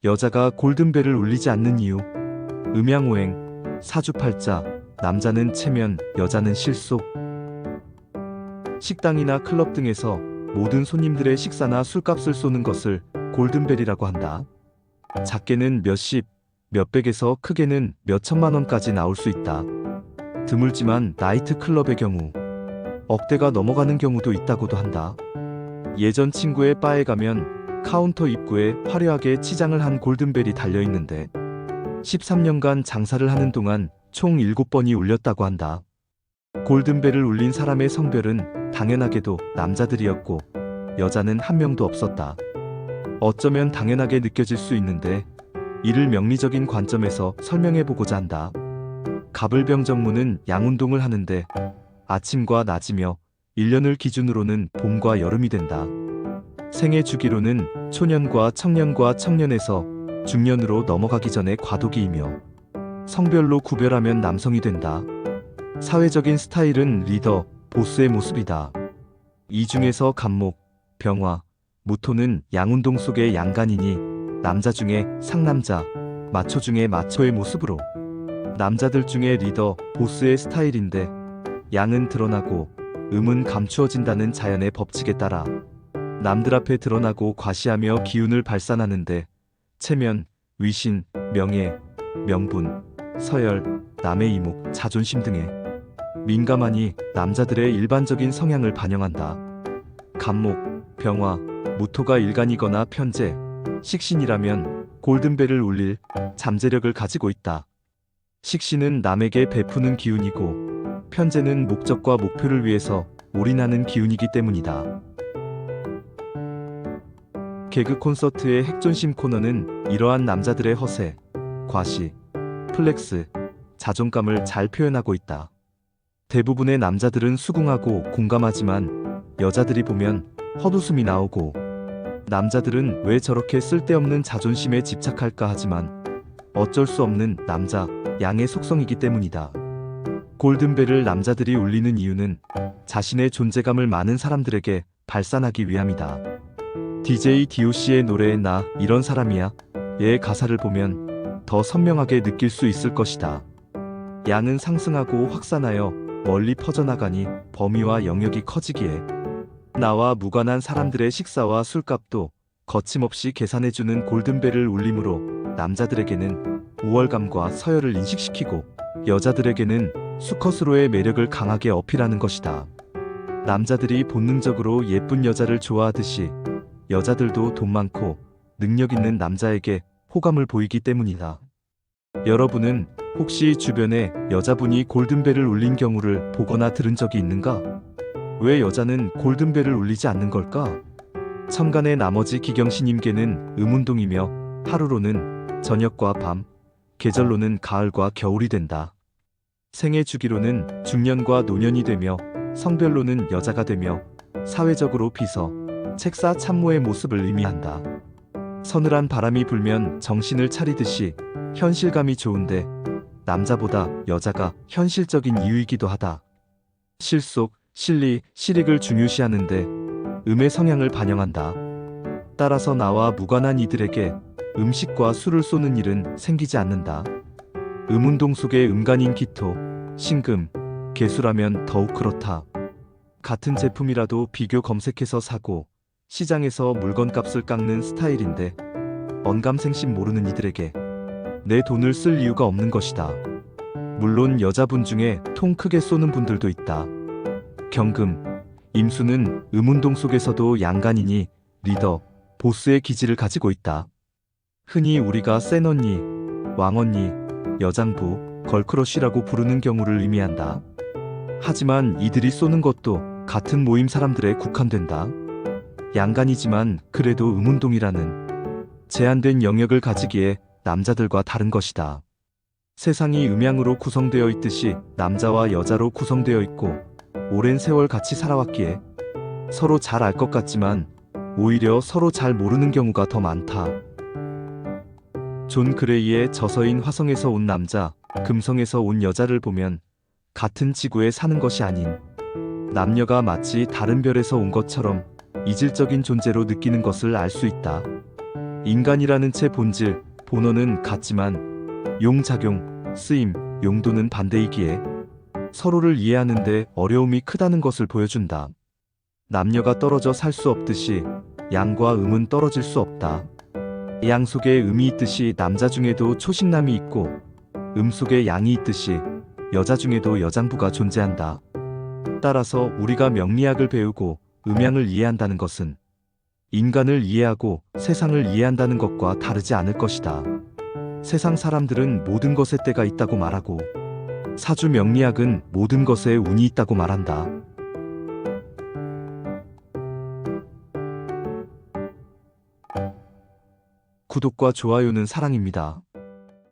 여자가 골든벨을 울리지 않는 이유. 음양오행, 사주팔자, 남자는 체면, 여자는 실속. 식당이나 클럽 등에서 모든 손님들의 식사나 술값을 쏘는 것을 골든벨이라고 한다. 작게는 몇십, 몇백에서 크게는 몇천만 원까지 나올 수 있다. 드물지만 나이트 클럽의 경우 억대가 넘어가는 경우도 있다고도 한다. 예전 친구의 바에 가면 카운터 입구에 화려하게 치장을 한 골든벨이 달려있는데 13년간 장사를 하는 동안 총 7번이 울렸다고 한다. 골든벨을 울린 사람의 성별은 당연하게도 남자들이었고 여자는 한 명도 없었다. 어쩌면 당연하게 느껴질 수 있는데 이를 명리적인 관점에서 설명해보고자 한다. 갑을병정무는 양운동을 하는데 아침과 낮이며 1년을 기준으로는 봄과 여름이 된다. 생애 주기로는 초년과 청년과 청년에서 중년으로 넘어가기 전에 과도기이며 성별로 구별하면 남성이 된다. 사회적인 스타일은 리더, 보스의 모습이다. 이 중에서 갑목, 병화, 무토는 양운동 속의 양간이니 남자 중에 상남자, 마초 중에 마초의 모습으로 남자들 중에 리더, 보스의 스타일인데 양은 드러나고 음은 감추어진다는 자연의 법칙에 따라 남들 앞에 드러나고 과시하며 기운을 발산하는데 체면, 위신, 명예, 명분, 서열, 남의 이목, 자존심 등에 민감하니 남자들의 일반적인 성향을 반영한다. 갑목, 병화, 무토가 일간이거나 편재, 식신이라면 골든벨을 울릴 잠재력을 가지고 있다. 식신은 남에게 베푸는 기운이고 편재는 목적과 목표를 위해서 올인하는 기운이기 때문이다. 개그 콘서트의 핵존심 코너는 이러한 남자들의 허세, 과시, 플렉스, 자존감을 잘 표현하고 있다. 대부분의 남자들은 수긍하고 공감하지만 여자들이 보면 헛웃음이 나오고 남자들은 왜 저렇게 쓸데없는 자존심에 집착할까 하지만 어쩔 수 없는 남자, 양의 속성이기 때문이다. 골든벨을 남자들이 울리는 이유는 자신의 존재감을 많은 사람들에게 발산하기 위함이다. DJ DOC의 노래의 나 이런 사람이야 의 가사를 보면 더 선명하게 느낄 수 있을 것이다. 양은 상승하고 확산하여 멀리 퍼져나가니 범위와 영역이 커지기에 나와 무관한 사람들의 식사와 술값도 거침없이 계산해주는 골든벨을 울림으로 남자들에게는 우월감과 서열을 인식시키고 여자들에게는 수컷으로의 매력을 강하게 어필하는 것이다. 남자들이 본능적으로 예쁜 여자를 좋아하듯이 여자들도 돈 많고 능력 있는 남자에게 호감을 보이기 때문이다. 여러분은 혹시 주변에 여자분이 골든벨을 울린 경우를 보거나 들은 적이 있는가? 왜 여자는 골든벨을 울리지 않는 걸까? 천간의 나머지 기경신임계는 음운동이며 하루로는 저녁과 밤, 계절로는 가을과 겨울이 된다. 생애 주기로는 중년과 노년이 되며 성별로는 여자가 되며 사회적으로 비서, 책사 참모의 모습을 의미한다. 서늘한 바람이 불면 정신을 차리듯이 현실감이 좋은데 남자보다 여자가 현실적인 이유이기도 하다. 실속, 실리, 실익을 중요시하는데 음의 성향을 반영한다. 따라서 나와 무관한 이들에게 음식과 술을 쏘는 일은 생기지 않는다. 음운동 속의 음간인 기토, 신금, 개수라면 더욱 그렇다. 같은 제품이라도 비교 검색해서 사고 시장에서 물건값을 깎는 스타일인데 언감생심 모르는 이들에게 내 돈을 쓸 이유가 없는 것이다. 물론 여자분 중에 통 크게 쏘는 분들도 있다. 경금, 임수는 음운동 속에서도 양간이니 리더, 보스의 기질을 가지고 있다. 흔히 우리가 센 언니, 왕언니, 여장부, 걸크러쉬라고 부르는 경우를 의미한다. 하지만 이들이 쏘는 것도 같은 모임 사람들에 국한된다. 양간이지만 그래도 음운동이라는 제한된 영역을 가지기에 남자들과 다른 것이다. 세상이 음양으로 구성되어 있듯이 남자와 여자로 구성되어 있고 오랜 세월 같이 살아왔기에 서로 잘 알 것 같지만 오히려 서로 잘 모르는 경우가 더 많다. 존 그레이의 저서인 화성에서 온 남자, 금성에서 온 여자를 보면 같은 지구에 사는 것이 아닌 남녀가 마치 다른 별에서 온 것처럼 이질적인 존재로 느끼는 것을 알 수 있다. 인간이라는 체 본질, 본원은 같지만 용작용, 쓰임, 용도는 반대이기에 서로를 이해하는데 어려움이 크다는 것을 보여준다. 남녀가 떨어져 살 수 없듯이 양과 음은 떨어질 수 없다. 양 속에 음이 있듯이 남자 중에도 초식남이 있고 속에 양이 있듯이 여자 중에도 여장부가 존재한다. 따라서 우리가 명리학을 배우고 음양을 이해한다는 것은 인간을 이해하고 세상을 이해한다는 것과 다르지 않을 것이다. 세상 사람들은 모든 것에 때가 있다고 말하고 사주 명리학은 모든 것에 운이 있다고 말한다. 구독과 좋아요는 사랑입니다.